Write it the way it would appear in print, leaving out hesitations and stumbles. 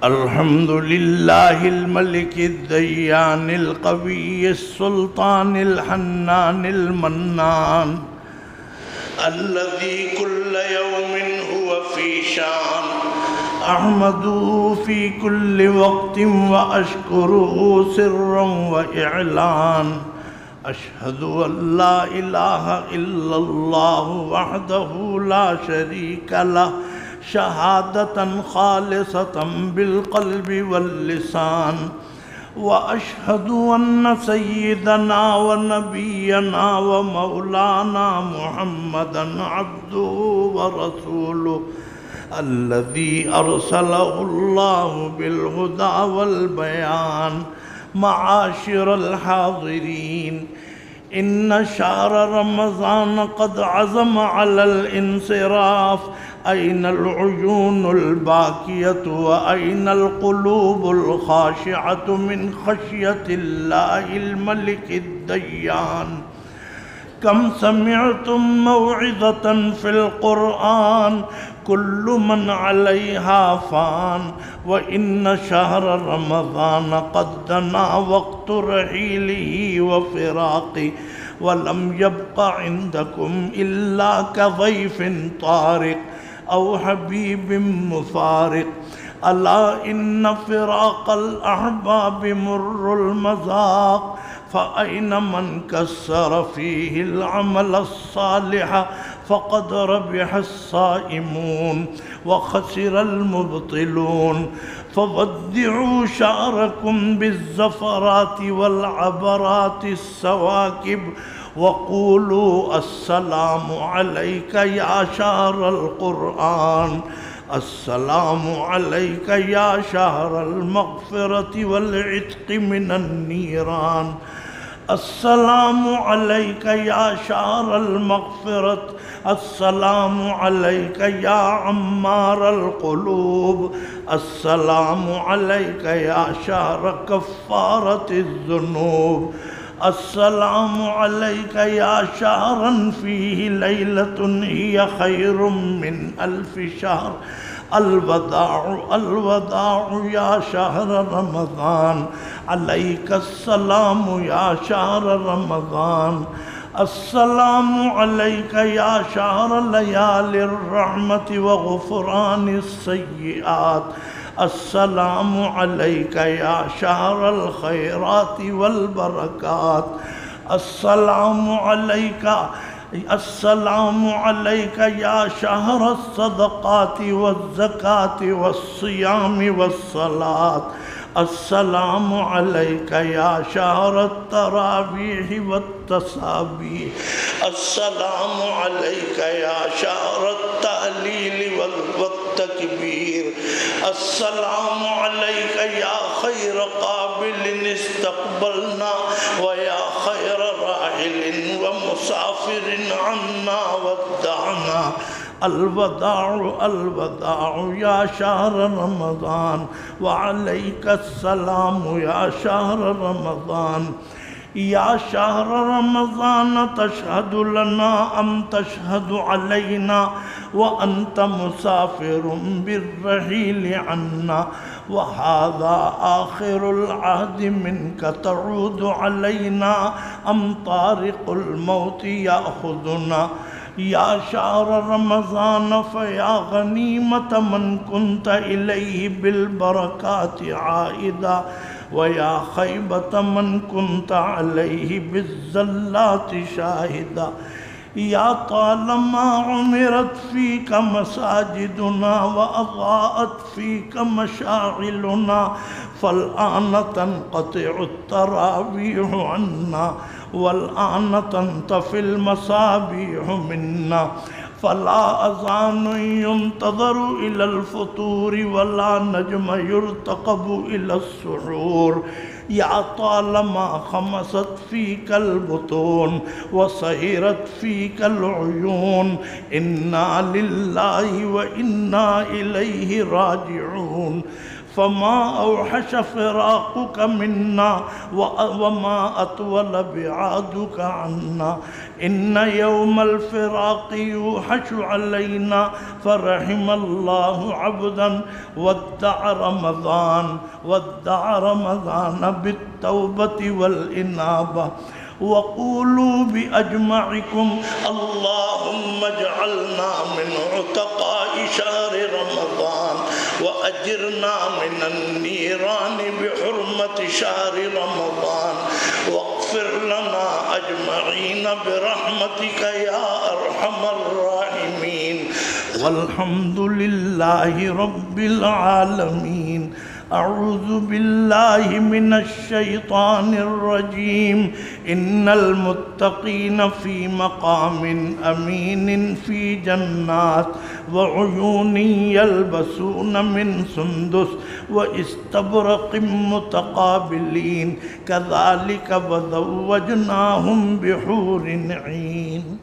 अल्हम्दुलिल्लाह الملك الديان القوي السلطان الحنان المنان الذي كل يوم هو في شان أحمده في كل وقت وأشكره سرا وإعلان أشهد أن لا إله إلا الله وحده لا شريك له شهادة خالصة بالقلب واللسان وأشهد أن سيدنا ونبينا ومولانا محمدا عبده ورسوله الذي أرسله الله بالهدى والبيان معاشر الحاضرين إن شهر رمضان قد عزم على الانصراف أين العيون الباكية وأين القلوب الخاشعة من خشية الله الملك الديان كم سمعتم موعظة في القرآن كل من عليها فان وإن شهر رمضان قد دنا وقت رحيله وفراقه ولم يبق عندكم إلا كضيف طارق أو حبيب مفارق ألا إن فراق الأحباب مر المذاق فأين من كسر فيه العمل الصالح فقد ربح الصائمون وخسر المبطلون فودعوا شعركم بالزفرات والعبرات السواكب وقولوا السلام عليك يا شهر القرآن السلام عليك يا شهر المغفرة والعتق من النيران السلام عليك يا شهر المغفرة السلام عليك يا عمار القلوب السلام عليك يا شهر كفارة الذنوب السلام عليك يا شهرا فيه ليلة هي خير من 1000 شهر الوداع الوداع يا شهر رمضان عليك السلام يا شهر رمضان السلام عليك يا شهر ليالي الرحمة وغفران السيئات السلام عليك يا شهر الخيرات والبركات السلام عليك يا شهر الصدقات والزكاة والصيام والصلاة السلام عليك يا شهر التراويح والتسابيح السلام عليك يا شهر التهليل والتكبير السلام عليك يا خير قابل استقبلنا ويا خير راحل ومسافر عنا ودعنا الوداع الوداع يا شهر رمضان وعليك السلام يا شهر رمضان يا شهر رمضان تشهد لنا أم تشهد علينا وأنت مسافر بالرحيل عنا وهذا آخر العهد منك تعود علينا أم طارق الموت يأخذنا يا شهر رمضان فيا غنيمة من كنت إليه بالبركات عائدا ويا خيبة من كنت عليه بالزلات شاهدا يا طالما عمرت فيك مساجدنا وأضاءت فيك مشاغلنا فالآن تنقطع التراويح عنا والآن تنطفي المصابيح منا فلا أذان ينتظر إلى الفطور ولا نجم يرتقب إلى السحور يا طالما خمست فيك البطون وصهرت فيك العيون إنا لله وإنا إليه راجعون فما أوحش فراقك منا وما أطول بعادك عنا. إن يوم الفراق يوحش علينا، فرحم الله عبدا ودع رمضان بالتوبة والإنابة. وقولوا بأجمعكم اللهم اجعلنا من عتقاء شهر رمضان وأجرنا من النيران بحرمة شهر رمضان، واغفر لنا أجمعين برحمتك يا أرحم الراحمين. والحمد لله رب العالمين. أعوذ بالله من الشيطان الرجيم. إن المتقين في مقام أمين في جنات وعيون يلبسون من سندس واستبرق متقابلين كذلك وزوجناهم بحور عين.